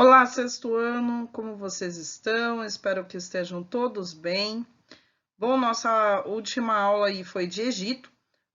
Olá, sexto ano, como vocês estão? Espero que estejam todos bem. Bom, nossa última aula aí foi de Egito.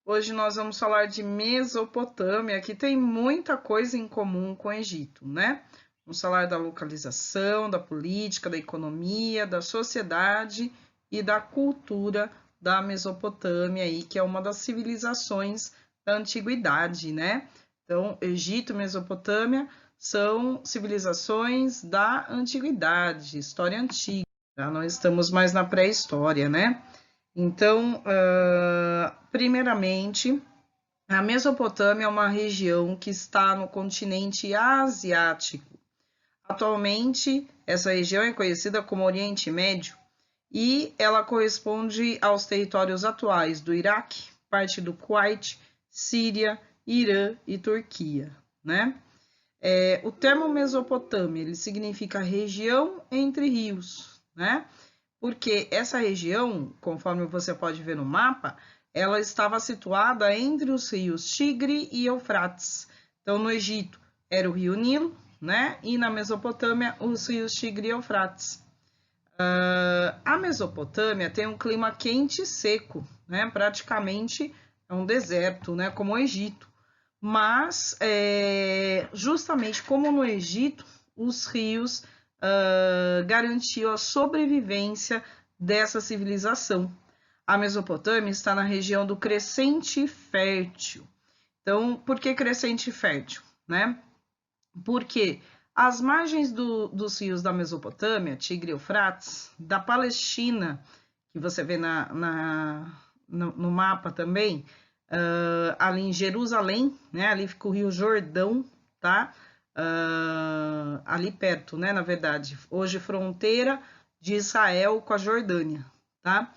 Hoje nós vamos falar de Mesopotâmia, que tem muita coisa em comum com o Egito, né? Vamos falar da localização, da política, da economia, da sociedade e da cultura da Mesopotâmia aí, que é uma das civilizações da antiguidade, né? Então, Egito e Mesopotâmia são civilizações da antiguidade, história antiga. Já não estamos mais na pré-história, né? Então, primeiramente, a Mesopotâmia é uma região que está no continente asiático. Atualmente, essa região é conhecida como Oriente Médio e ela corresponde aos territórios atuais do Iraque, parte do Kuwait, Síria, Irã e Turquia, né? O termo Mesopotâmia, ele significa região entre rios, né? Porque essa região, conforme você pode ver no mapa, ela estava situada entre os rios Tigre e Eufrates. Então, no Egito era o rio Nilo, né? E na Mesopotâmia, os rios Tigre e Eufrates. A Mesopotâmia tem um clima quente e seco, né? Praticamente é um deserto, né? Como o Egito. Mas, justamente como no Egito, os rios garantiam a sobrevivência dessa civilização. A Mesopotâmia está na região do Crescente Fértil. Então, por que Crescente Fértil? Né? Porque as margens dos rios da Mesopotâmia, Tigre e Eufrates, da Palestina, que você vê no mapa também, ali em Jerusalém, né? Ali fica o Rio Jordão, tá? Ali perto, né? Na verdade, hoje fronteira de Israel com a Jordânia, tá?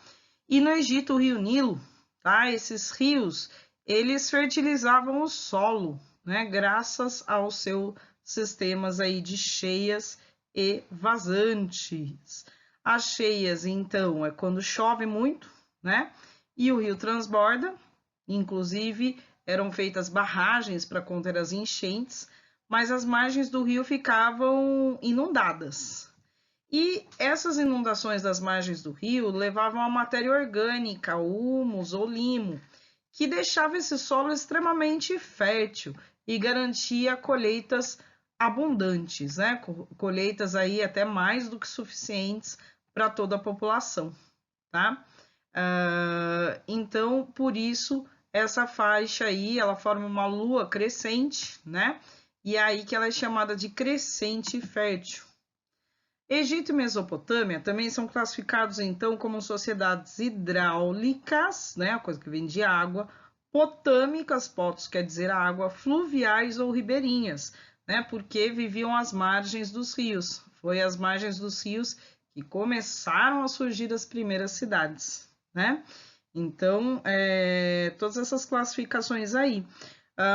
E no Egito, o Rio Nilo, tá? Esses rios, eles fertilizavam o solo, né? Graças aos seus sistemas aí de cheias e vazantes. As cheias, então, é quando chove muito, né? E o rio transborda, inclusive eram feitas barragens para conter as enchentes, mas as margens do rio ficavam inundadas. E essas inundações das margens do rio levavam a matéria orgânica, humus ou limo, que deixava esse solo extremamente fértil e garantia colheitas abundantes, né? Colheitas aí até mais do que suficientes para toda a população, tá? Então, por isso, essa faixa aí, ela forma uma lua crescente, né? E é aí que ela é chamada de crescente fértil. Egito e Mesopotâmia também são classificados, então, como sociedades hidráulicas, né? A coisa que vem de água, potâmicas, potos quer dizer água, fluviais ou ribeirinhas, né? Porque viviam às margens dos rios. Foi às margens dos rios que começaram a surgir as primeiras cidades, né? Então, todas essas classificações aí.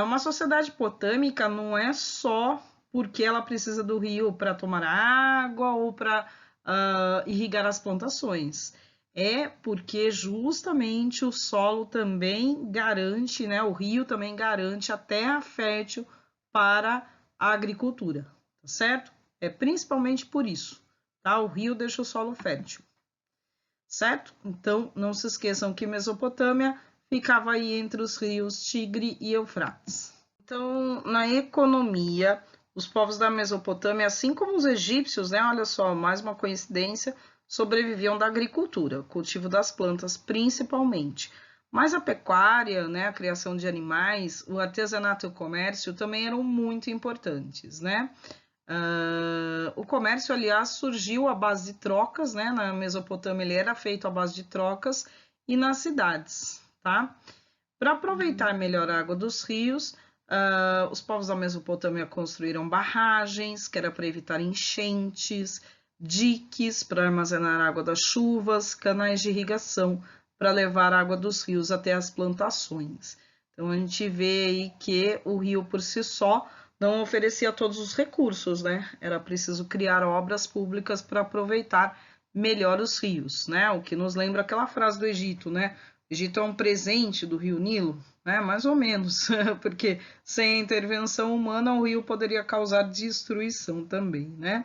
Uma sociedade potâmica não é só porque ela precisa do rio para tomar água ou para irrigar as plantações. É porque justamente o solo também garante, né? O rio também garante a terra fértil para a agricultura, tá certo? É principalmente por isso, tá? O rio deixa o solo fértil, certo? Então, não se esqueçam que Mesopotâmia ficava aí entre os rios Tigre e Eufrates. Então, na economia, os povos da Mesopotâmia, assim como os egípcios, né? Olha só, mais uma coincidência, sobreviviam da agricultura, cultivo das plantas principalmente. Mas a pecuária, né, a criação de animais, o artesanato e o comércio também eram muito importantes, né? O comércio, aliás, surgiu à base de trocas, né? Na Mesopotâmia ele era feito à base de trocas e nas cidades, tá? Para aproveitar melhor a água dos rios, os povos da Mesopotâmia construíram barragens, que era para evitar enchentes, diques para armazenar a água das chuvas, canais de irrigação para levar a água dos rios até as plantações. Então a gente vê aí que o rio por si só não oferecia todos os recursos, né? Era preciso criar obras públicas para aproveitar melhor os rios, né? O que nos lembra aquela frase do Egito, né? O Egito é um presente do rio Nilo, né? Mais ou menos, porque sem a intervenção humana o rio poderia causar destruição também, né?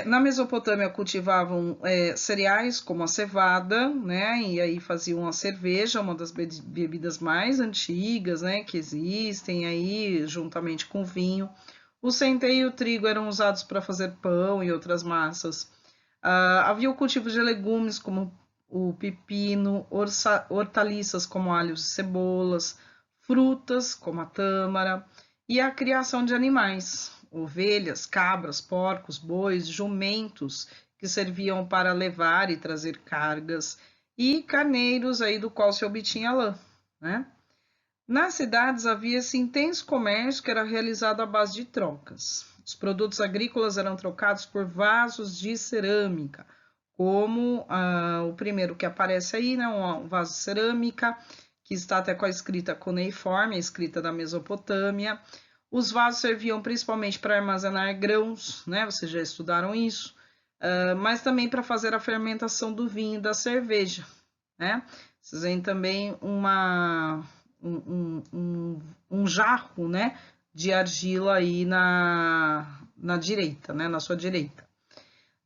Na Mesopotâmia cultivavam cereais como a cevada, né? E aí faziam a cerveja, uma das bebidas mais antigas, né? Que existem aí, juntamente com vinho. O centeio e o trigo eram usados para fazer pão e outras massas. Havia o cultivo de legumes como o pepino, hortaliças como alhos e cebolas, frutas como a tâmara e a criação de animais, ovelhas, cabras, porcos, bois, jumentos, que serviam para levar e trazer cargas, e carneiros, aí do qual se obtinha lã, né? Nas cidades havia esse intenso comércio que era realizado à base de trocas. Os produtos agrícolas eram trocados por vasos de cerâmica, como o primeiro que aparece aí, né, um vaso de cerâmica, que está até com a escrita cuneiforme, a escrita da Mesopotâmia. Os vasos serviam principalmente para armazenar grãos, né? Vocês já estudaram isso, mas também para fazer a fermentação do vinho e da cerveja, né? Vocês veem também um jarro, né, de argila aí na direita, né, na sua direita.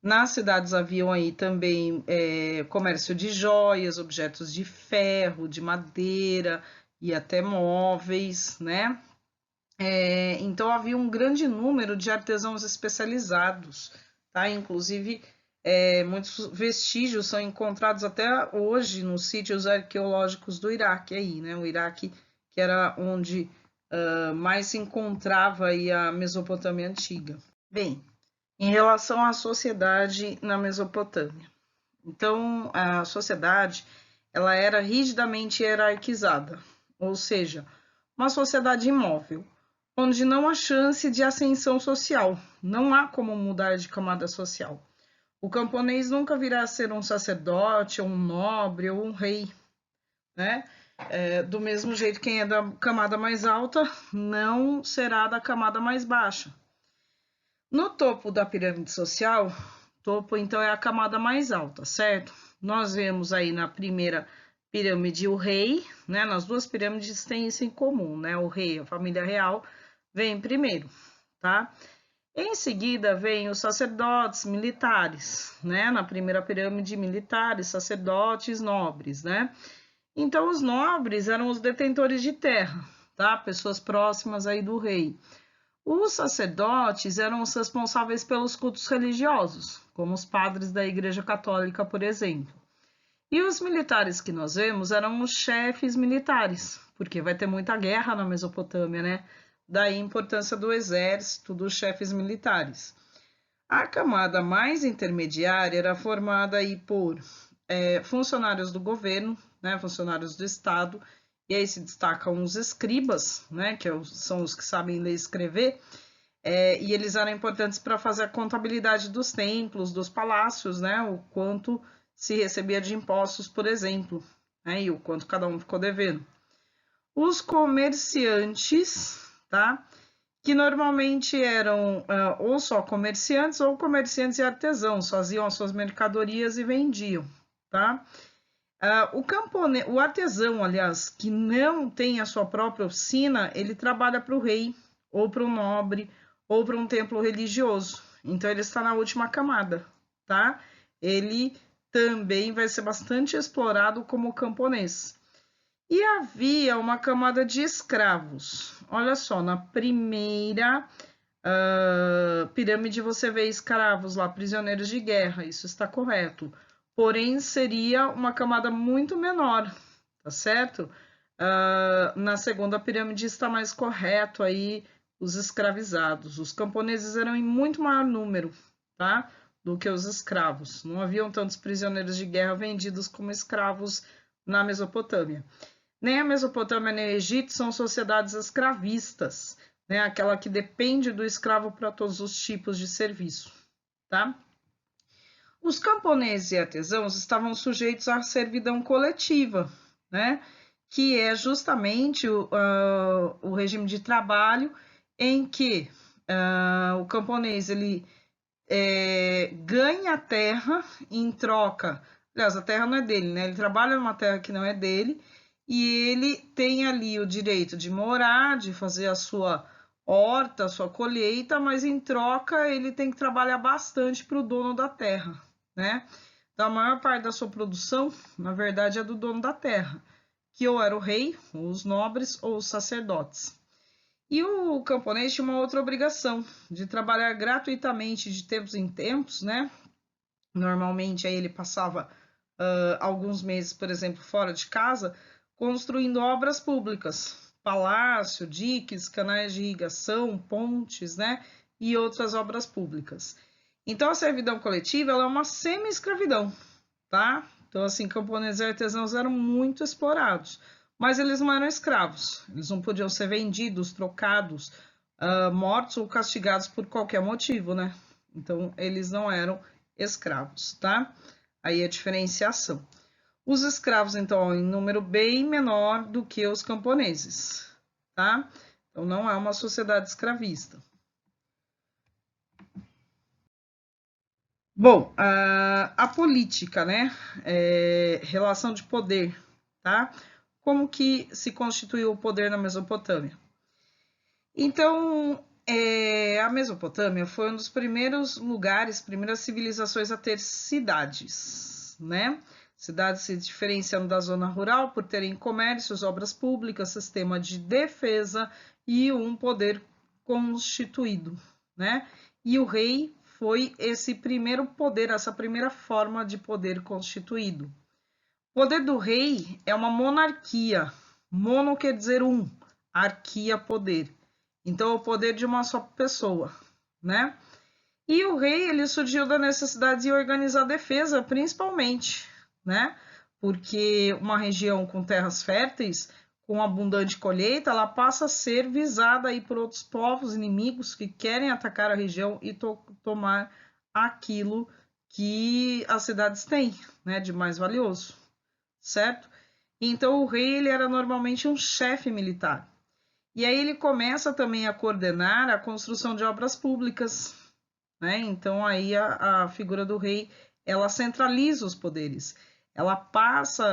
Nas cidades haviam aí também comércio de joias, objetos de ferro, de madeira e até móveis, né? Então havia um grande número de artesãos especializados, tá? Inclusive, muitos vestígios são encontrados até hoje nos sítios arqueológicos do Iraque aí, né? O Iraque, que era onde mais se encontrava aí a Mesopotâmia antiga. Bem, em relação à sociedade na Mesopotâmia. Então, a sociedade, ela era rigidamente hierarquizada, ou seja, uma sociedade imóvel, onde não há chance de ascensão social, não há como mudar de camada social. O camponês nunca virá a ser um sacerdote, ou um nobre, ou um rei, né? Do mesmo jeito, quem é da camada mais alta não será da camada mais baixa. No topo da pirâmide social, topo então é a camada mais alta, certo? Nós vemos aí na primeira pirâmide o rei, né? Nas duas pirâmides tem isso em comum, né? O rei, a família real, vem primeiro, tá? Em seguida vem os sacerdotes militares, né? Na primeira pirâmide, militares, sacerdotes, nobres, né? Então, os nobres eram os detentores de terra, tá? Pessoas próximas aí do rei. Os sacerdotes eram os responsáveis pelos cultos religiosos, como os padres da Igreja Católica, por exemplo. E os militares que nós vemos eram os chefes militares, porque vai ter muita guerra na Mesopotâmia, né? Daí a importância do exército, dos chefes militares. A camada mais intermediária era formada aí por funcionários do governo, né, funcionários do Estado, e aí se destacam os escribas, né, que são os que sabem ler e escrever, e eles eram importantes para fazer a contabilidade dos templos, dos palácios, né, o quanto se recebia de impostos, por exemplo, né, e o quanto cada um ficou devendo. Os comerciantes, tá? Que normalmente eram ou só comerciantes ou comerciantes e artesãos, faziam as suas mercadorias e vendiam, tá? O artesão, aliás, que não tem a sua própria oficina, ele trabalha para o rei, ou para o nobre, ou para um templo religioso. Então, ele está na última camada, tá? Ele também vai ser bastante explorado como camponês. E havia uma camada de escravos. Olha só, na primeira pirâmide você vê escravos lá, prisioneiros de guerra, isso está correto. Porém, seria uma camada muito menor, tá certo? Na segunda pirâmide está mais correto aí os escravizados. Os camponeses eram em muito maior número, tá? Do que os escravos. Não haviam tantos prisioneiros de guerra vendidos como escravos na Mesopotâmia. Nem a Mesopotâmia nem o Egito são sociedades escravistas, né? Aquela que depende do escravo para todos os tipos de serviço, tá? Os camponeses e artesãos estavam sujeitos à servidão coletiva, né? Que é justamente o regime de trabalho em que o camponês ele ganha a terra em troca. Aliás, a terra não é dele, né? Ele trabalha numa terra que não é dele e ele tem ali o direito de morar, de fazer a sua horta, a sua colheita, mas em troca ele tem que trabalhar bastante para o dono da terra, né? Então, a maior parte da sua produção, na verdade, é do dono da terra, que ou era o rei, ou os nobres, ou os sacerdotes. E o camponês tinha uma outra obrigação, de trabalhar gratuitamente de tempos em tempos, né? Normalmente aí ele passava alguns meses, por exemplo, fora de casa, construindo obras públicas, palácio, diques, canais de irrigação, pontes, né? E outras obras públicas. Então, a servidão coletiva ela é uma semi-escravidão, tá? Então, assim, camponeses e artesãos eram muito explorados, mas eles não eram escravos, eles não podiam ser vendidos, trocados, mortos ou castigados por qualquer motivo, né? Então, eles não eram escravos, tá? Aí a diferenciação. Os escravos, então, em número bem menor do que os camponeses, tá? Então, não é uma sociedade escravista. Bom, a política, né? Relação de poder, tá? Como que se constituiu o poder na Mesopotâmia? Então, a Mesopotâmia foi um dos primeiros lugares, primeiras civilizações a ter cidades, né? Cidades se diferenciando da zona rural por terem comércios, obras públicas, sistema de defesa e um poder constituído, né? E o rei foi esse primeiro poder, essa primeira forma de poder constituído. O poder do rei é uma monarquia. Mono quer dizer um, arquia, poder. Então, é o poder de uma só pessoa, né? E o rei, ele surgiu da necessidade de organizar a defesa, principalmente, né? Porque uma região com terras férteis, com abundante colheita, ela passa a ser visada aí por outros povos inimigos que querem atacar a região e tomar aquilo que as cidades têm, né, de mais valioso, certo? Então, o rei, ele era normalmente um chefe militar. E aí ele começa também a coordenar a construção de obras públicas, né? Então aí a figura do rei, ela centraliza os poderes. Ela passa,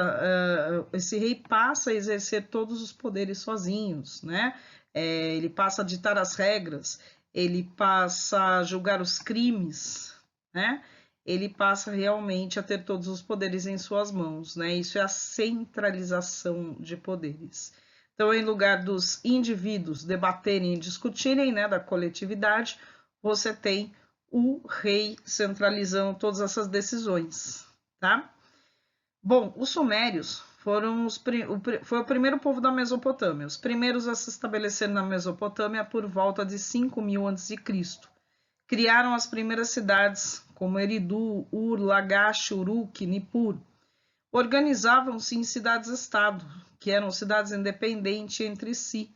esse rei passa a exercer todos os poderes sozinhos, né? Ele passa a ditar as regras, ele passa a julgar os crimes, né? Ele passa realmente a ter todos os poderes em suas mãos, né? Isso é a centralização de poderes. Então, em lugar dos indivíduos debaterem e discutirem, né, da coletividade, você tem o rei centralizando todas essas decisões, tá? Bom, os sumérios foi o primeiro povo da Mesopotâmia, os primeiros a se estabelecer na Mesopotâmia por volta de 5.000 a.C. Criaram as primeiras cidades, como Eridu, Ur, Lagash, Uruk, Nippur. Organizavam-se em cidades-estado, que eram cidades independentes entre si,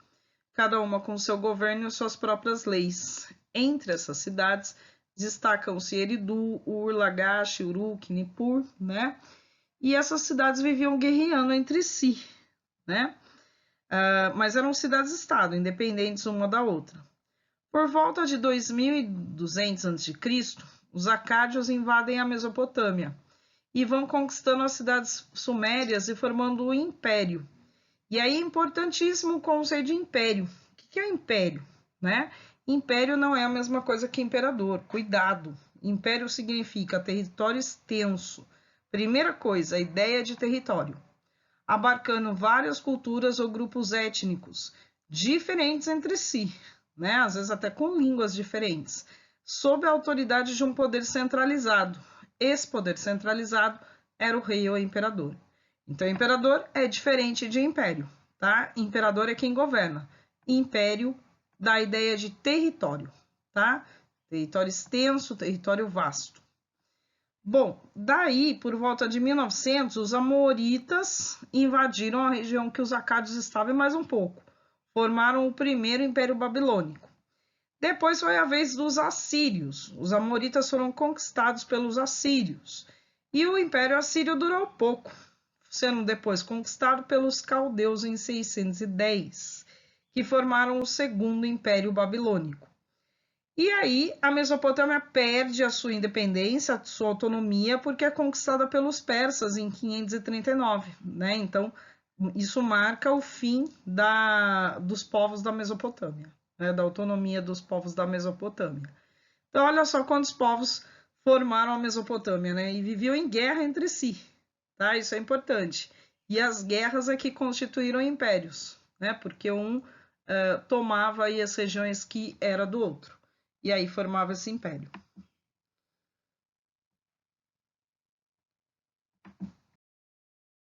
cada uma com seu governo e suas próprias leis. Entre essas cidades destacam-se Eridu, Ur, Lagash, Uruk, Nippur, né? E essas cidades viviam guerreando entre si, né? Mas eram cidades-estado, independentes uma da outra. Por volta de 2200 a.C., os acádios invadem a Mesopotâmia e vão conquistando as cidades sumérias e formando o império. E aí é importantíssimo o conceito de império. O que é o império? Né? Império não é a mesma coisa que imperador. Cuidado. Império significa território extenso. Primeira coisa, a ideia de território. Abarcando várias culturas ou grupos étnicos diferentes entre si, né? Às vezes até com línguas diferentes, sob a autoridade de um poder centralizado. Esse poder centralizado era o rei ou imperador. Então, imperador é diferente de império, tá? Imperador é quem governa. Império dá a ideia de território, tá? Território extenso, território vasto. Bom, daí, por volta de 1900, os amoritas invadiram a região que os acádios estavam e mais um pouco. Formaram o primeiro Império Babilônico. Depois foi a vez dos assírios. Os amoritas foram conquistados pelos assírios. E o Império Assírio durou pouco, sendo depois conquistado pelos caldeus em 610, que formaram o segundo Império Babilônico. E aí a Mesopotâmia perde a sua independência, a sua autonomia, porque é conquistada pelos persas em 539, né? Então Isso marca o fim dos povos da Mesopotâmia, né, da autonomia dos povos da Mesopotâmia. Então, olha só quantos povos formaram a Mesopotâmia, né? E viviam em guerra entre si, tá? Isso é importante. E as guerras é que constituíram impérios, né? Porque um tomava aí as regiões que era do outro. E aí formava esse império.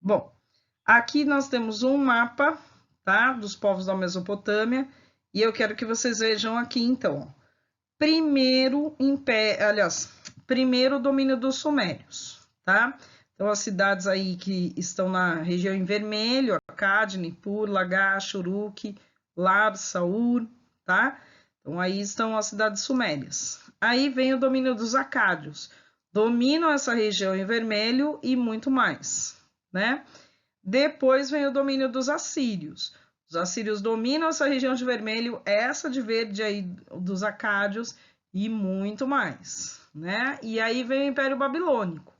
Bom, aqui nós temos um mapa, tá? Dos povos da Mesopotâmia. E eu quero que vocês vejam aqui, então. Primeiro império, aliás, primeiro domínio dos sumérios, tá? Então, as cidades aí que estão na região em vermelho, Akkad, Nippur, Lagash, Uruk, Larsa, Ur, tá? Então, aí estão as cidades sumérias. Aí vem o domínio dos acádios. Dominam essa região em vermelho e muito mais, né? Depois vem o domínio dos assírios. Os assírios dominam essa região de vermelho, essa de verde aí dos acádios e muito mais, né? E aí vem o Império Babilônico,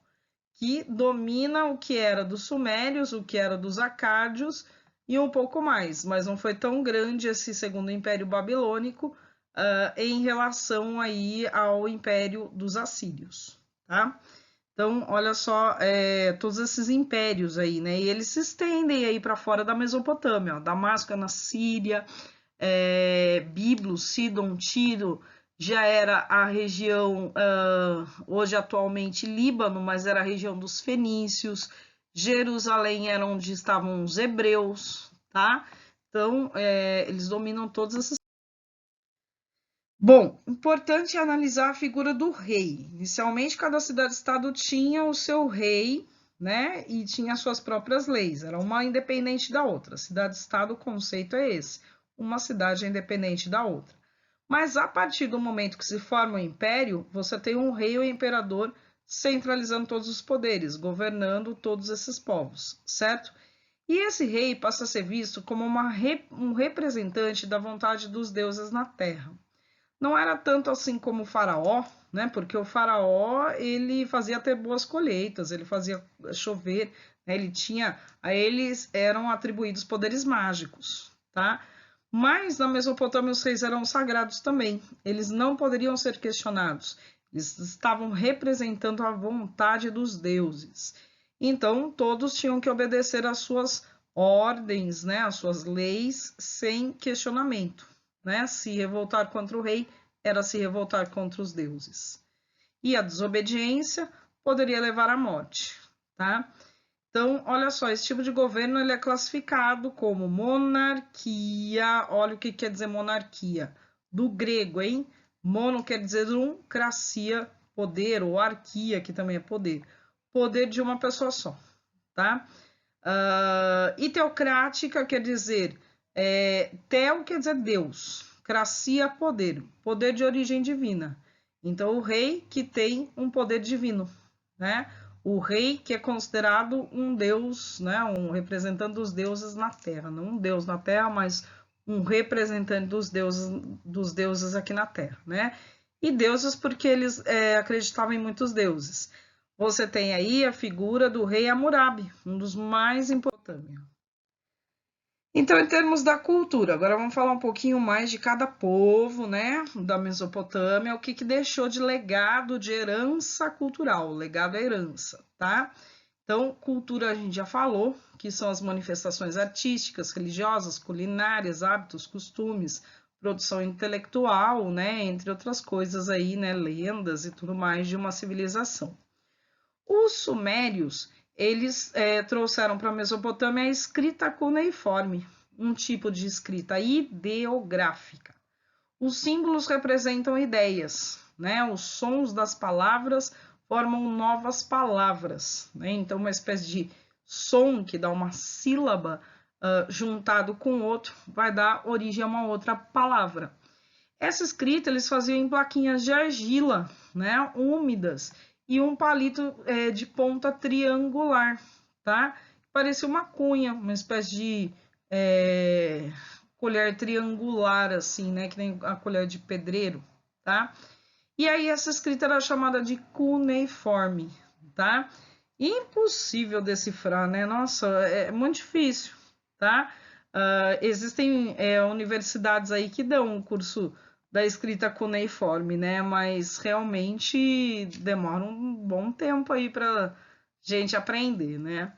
que domina o que era dos sumérios, o que era dos acádios e um pouco mais, mas não foi tão grande esse segundo Império Babilônico em relação aí ao Império dos assírios, tá? Então, olha só, todos esses impérios aí, né? E eles se estendem aí para fora da Mesopotâmia, ó. Damasco é na Síria, Biblos, Sidon, Tiro, já era a região, hoje atualmente Líbano, mas era a região dos fenícios, Jerusalém era onde estavam os hebreus, tá? Então, eles dominam todos esses. Bom, importante é analisar a figura do rei. Inicialmente, cada cidade-estado tinha o seu rei, né? E tinha suas próprias leis. Era uma independente da outra. Cidade-estado, o conceito é esse. Uma cidade é independente da outra. Mas a partir do momento que se forma o império, você tem um rei ou imperador centralizando todos os poderes, governando todos esses povos, certo? E esse rei passa a ser visto como um representante da vontade dos deuses na Terra. Não era tanto assim como o faraó, né? Porque o faraó ele fazia ter boas colheitas, ele fazia chover, né? Ele tinha, a eles eram atribuídos poderes mágicos, tá? Mas na Mesopotâmia os reis eram sagrados também. Eles não poderiam ser questionados. Eles estavam representando a vontade dos deuses. Então todos tinham que obedecer às suas ordens, né? Às suas leis sem questionamento. Né? Se revoltar contra o rei era se revoltar contra os deuses. E a desobediência poderia levar à morte, tá? Então, olha só, esse tipo de governo ele é classificado como monarquia. Olha o que quer dizer monarquia. Do grego, hein? Mono quer dizer cracia, poder, ou arquia, que também é poder. Poder de uma pessoa só, tá? E teocrática quer dizer, teo quer dizer Deus, cracia, poder, poder de origem divina. Então, o rei que tem um poder divino, né? O rei que é considerado um deus, né? Um representante dos deuses na Terra, não um deus na Terra, mas um representante dos deuses aqui na Terra, né? E deuses porque eles acreditavam em muitos deuses. Você tem aí a figura do rei Hammurabi, um dos mais importantes. Então, em termos da cultura, agora vamos falar um pouquinho mais de cada povo, né, da Mesopotâmia, o que deixou de legado de herança cultural, legado é herança, tá? Então, cultura a gente já falou, que são as manifestações artísticas, religiosas, culinárias, hábitos, costumes, produção intelectual, né, entre outras coisas aí, né, lendas e tudo mais de uma civilização. Os sumérios, eles trouxeram para a Mesopotâmia a escrita cuneiforme, um tipo de escrita ideográfica. Os símbolos representam ideias, né? Os sons das palavras formam novas palavras, né? Então, uma espécie de som que dá uma sílaba juntado com outro vai dar origem a uma outra palavra. Essa escrita eles faziam em plaquinhas de argila, né? Úmidas, e um palito de ponta triangular, tá? Parecia uma cunha, uma espécie de colher triangular, assim, né? Que nem a colher de pedreiro, tá? E aí essa escrita era chamada de cuneiforme, tá? Impossível decifrar, né? Nossa, é muito difícil, tá? Existem universidades aí que dão um curso da escrita cuneiforme, né? Mas realmente demora um bom tempo aí para gente aprender, né?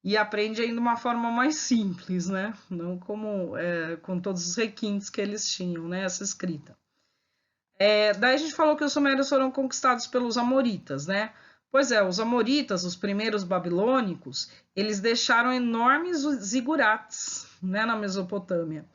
E aprende ainda de uma forma mais simples, né? Não como com todos os requintes que eles tinham, né? Essa escrita. Daí a gente falou que os sumérios foram conquistados pelos amoritas, né? Pois é, os amoritas, os primeiros babilônicos, eles deixaram enormes zigurates, né, na Mesopotâmia.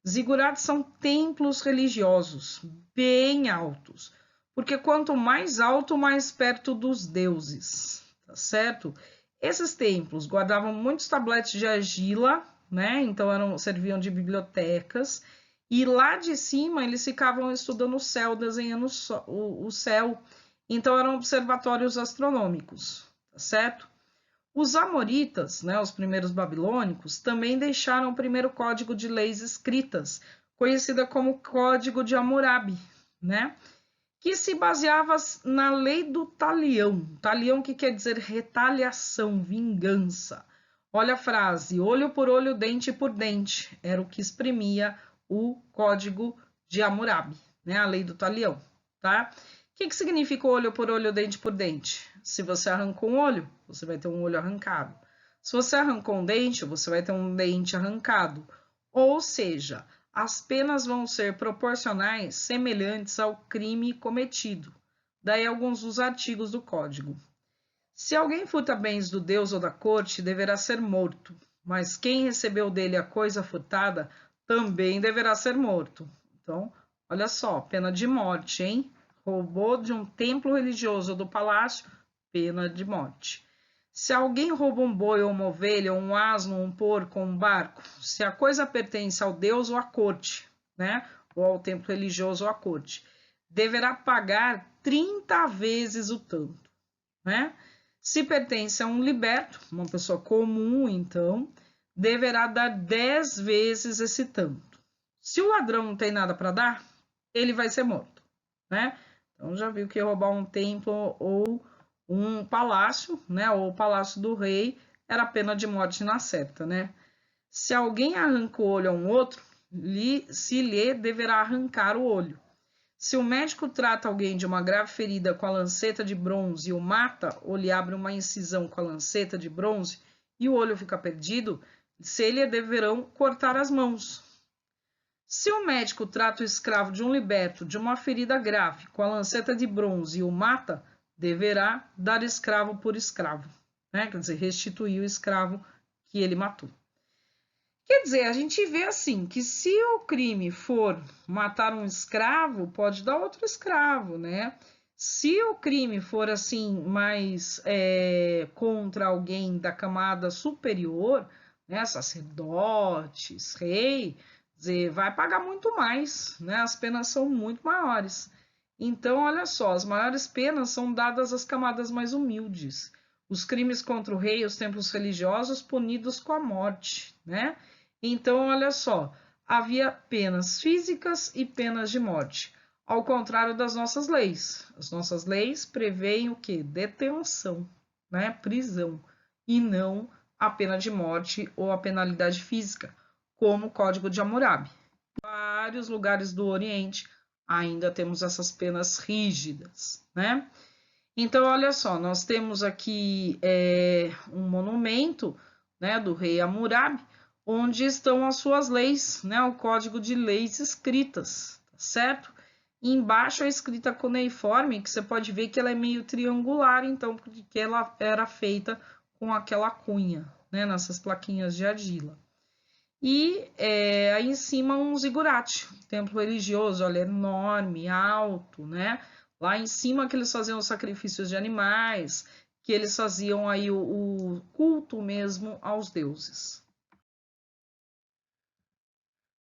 Zigurates são templos religiosos, bem altos, porque quanto mais alto, mais perto dos deuses, tá certo? Esses templos guardavam muitos tabletes de argila, né? Então serviam de bibliotecas, e lá de cima eles ficavam estudando o céu, desenhando o céu. Então eram observatórios astronômicos, tá certo? Os amoritas, né, os primeiros babilônicos, também deixaram o primeiro código de leis escritas, conhecida como Código de Hammurabi, né? Que se baseava na lei do talião. Talião que quer dizer retaliação, vingança. Olha a frase, olho por olho, dente por dente. Era o que exprimia o Código de Hammurabi, né? A lei do talião, tá? O que significa olho por olho, dente por dente? Se você arrancou um olho, você vai ter um olho arrancado. Se você arrancou um dente, você vai ter um dente arrancado. Ou seja, as penas vão ser proporcionais, semelhantes ao crime cometido. Daí alguns dos artigos do Código. Se alguém furta bens do Deus ou da corte, deverá ser morto, mas quem recebeu dele a coisa furtada também deverá ser morto. Então, olha só, pena de morte, hein? Roubou de um templo religioso ou do palácio, pena de morte. Se alguém rouba um boi ou uma ovelha, ou um asno, um porco ou um barco, se a coisa pertence ao Deus ou à corte, né? Ou ao templo religioso ou à corte, deverá pagar 30 vezes o tanto, né? Se pertence a um liberto, uma pessoa comum, então, deverá dar 10 vezes esse tanto. Se o ladrão não tem nada para dar, ele vai ser morto, né? Então já viu que roubar um templo ou um palácio, né, ou o palácio do rei, era pena de morte na certa, né? Se alguém arranca o olho a um outro, se lhe deverá arrancar o olho. Se o médico trata alguém de uma grave ferida com a lanceta de bronze e o mata, ou lhe abre uma incisão com a lanceta de bronze e o olho fica perdido, se lhe deverão cortar as mãos. Se o médico trata o escravo de um liberto de uma ferida grave com a lanceta de bronze e o mata, deverá dar escravo por escravo, né? Quer dizer, restituir o escravo que ele matou. Quer dizer, a gente vê assim, que se o crime for matar um escravo, pode dar outro escravo, né? Se o crime for assim, mais contra alguém da camada superior, né? Sacerdotes, rei, dizer, vai pagar muito mais, né? As penas são muito maiores. Então, olha só, as maiores penas são dadas às camadas mais humildes. Os crimes contra o rei e os templos religiosos punidos com a morte, né? Então, olha só, havia penas físicas e penas de morte, ao contrário das nossas leis. As nossas leis preveem o quê? Detenção, né? Prisão, e não a pena de morte ou a penalidade física, como o Código de Hammurabi. Em vários lugares do Oriente ainda temos essas penas rígidas, né? Então, olha só, nós temos aqui um monumento, né, do rei Hammurabi, onde estão as suas leis, né, o Código de Leis escritas, tá certo? E embaixo a escrita cuneiforme, que você pode ver que ela é meio triangular, então, porque ela era feita com aquela cunha, né, nessas plaquinhas de argila. E aí em cima um zigurate, um templo religioso, olha, enorme, alto, né? Lá em cima que eles faziam os sacrifícios de animais, que eles faziam aí o culto mesmo aos deuses.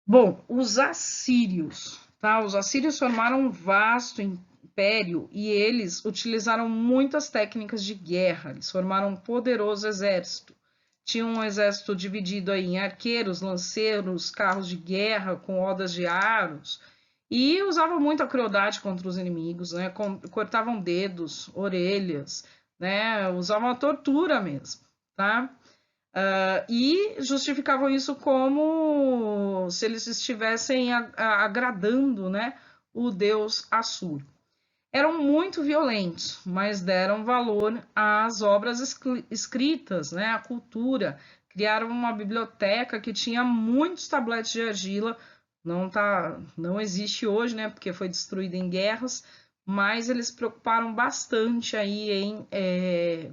Bom, os assírios, tá? Os assírios formaram um vasto império e eles utilizaram muitas técnicas de guerra, eles formaram um poderoso exército. Tinha um exército dividido aí em arqueiros, lanceiros, carros de guerra com rodas de aros, e usavam muita crueldade contra os inimigos, né? Cortavam dedos, orelhas, né? Usavam a tortura mesmo, tá? E justificavam isso como se eles estivessem agradando, né, o deus Assur. Eram muito violentos, mas deram valor às obras escritas, né, à cultura. Criaram uma biblioteca que tinha muitos tabletes de argila. Não existe hoje, né, porque foi destruída em guerras, mas eles se preocuparam bastante aí em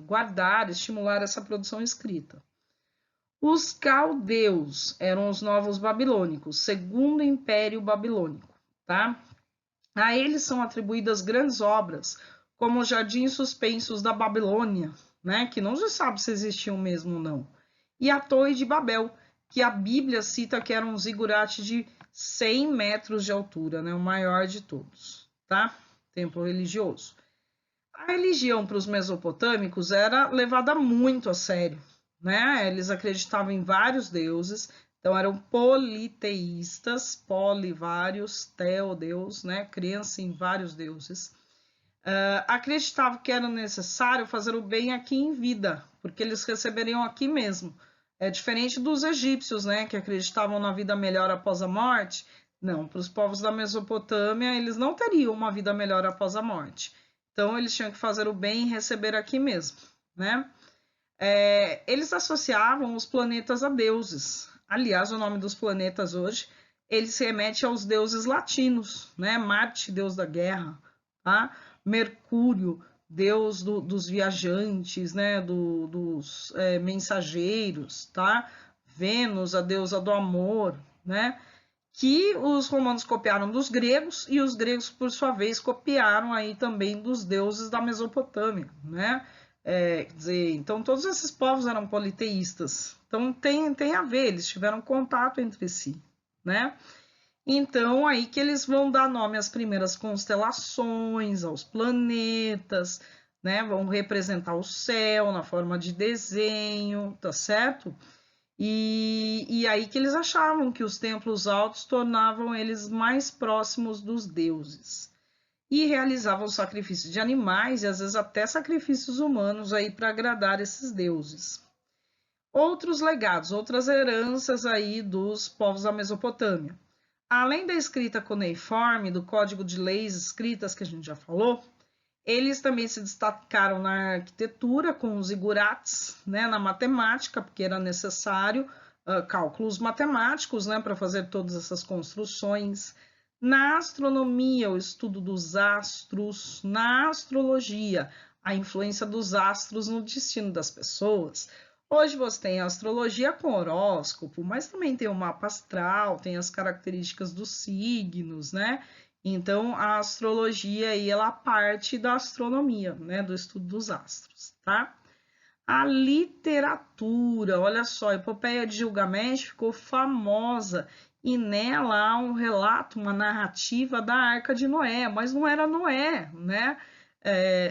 guardar, estimular essa produção escrita. Os caldeus eram os novos babilônicos, segundo Império Babilônico, tá? A eles são atribuídas grandes obras, como os Jardins Suspensos da Babilônia, né, que não se sabe se existiam mesmo ou não, e a Torre de Babel, que a Bíblia cita que era um zigurate de 100 metros de altura, né, o maior de todos, tá? Templo religioso. A religião para os mesopotâmicos era levada muito a sério, né? Eles acreditavam em vários deuses, então eram politeístas, vários, teodeus, né? Crença em vários deuses. Acreditavam que era necessário fazer o bem aqui em vida, porque eles receberiam aqui mesmo. É diferente dos egípcios, né? Que acreditavam na vida melhor após a morte. Não, para os povos da Mesopotâmia, eles não teriam uma vida melhor após a morte. Então, eles tinham que fazer o bem e receber aqui mesmo, né? Eles associavam os planetas a deuses. Aliás, o nome dos planetas hoje, ele se remete aos deuses latinos, né? Marte, deus da guerra, tá? Mercúrio, deus dos viajantes, né? Dos mensageiros, tá? Vênus, a deusa do amor, né? Que os romanos copiaram dos gregos e os gregos, por sua vez, copiaram aí também dos deuses da Mesopotâmia, né? Quer dizer, então todos esses povos eram politeístas. Então tem a ver, eles tiveram contato entre si, né? Então aí que eles vão dar nome às primeiras constelações, aos planetas, né? Vão representar o céu na forma de desenho, tá certo? E aí que eles achavam que os templos altos tornavam eles mais próximos dos deuses. E realizavam sacrifícios de animais e às vezes até sacrifícios humanos aí para agradar esses deuses. Outros legados, outras heranças aí dos povos da Mesopotâmia. Além da escrita cuneiforme, do código de leis escritas que a gente já falou, eles também se destacaram na arquitetura com os igurates, né, na matemática, porque era necessário cálculos matemáticos, né, para fazer todas essas construções. Na astronomia, o estudo dos astros. Na astrologia, a influência dos astros no destino das pessoas. Hoje você tem a astrologia com horóscopo, mas também tem o mapa astral, tem as características dos signos, né? Então, a astrologia aí, ela parte da astronomia, né, do estudo dos astros, tá? A literatura, olha só, a Epopeia de Gilgamesh ficou famosa e nela há um relato, uma narrativa da Arca de Noé, mas não era Noé, né?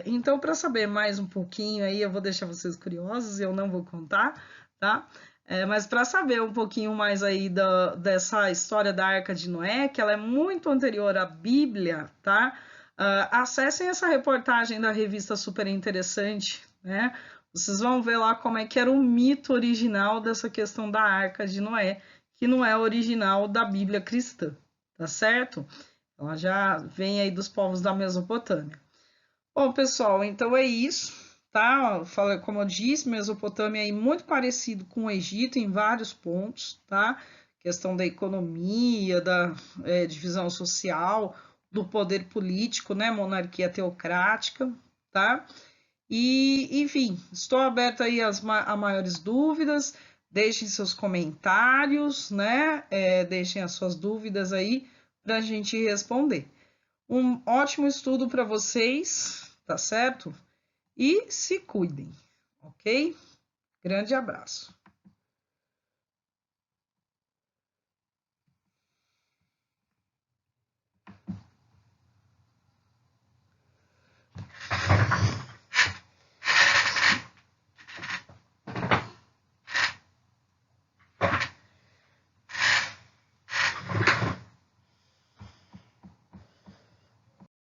Então, para saber mais um pouquinho aí, eu vou deixar vocês curiosos, eu não vou contar, tá? Mas para saber um pouquinho mais aí dessa história da Arca de Noé, que ela é muito anterior à Bíblia, tá? Acessem essa reportagem da revista super interessante, né? Vocês vão ver lá como é que era o mito original dessa questão da Arca de Noé, que não é original da Bíblia cristã, tá certo? Ela já vem aí dos povos da Mesopotâmia. Bom, pessoal, então é isso, tá? Como eu disse, Mesopotâmia é muito parecido com o Egito em vários pontos, tá? Questão da economia, da divisão social, do poder político, né? Monarquia teocrática, tá? E, enfim, estou aberta aí a maiores dúvidas, deixem seus comentários, né? Deixem as suas dúvidas aí para a gente responder. Um ótimo estudo para vocês, tá certo? E se cuidem, ok? Grande abraço.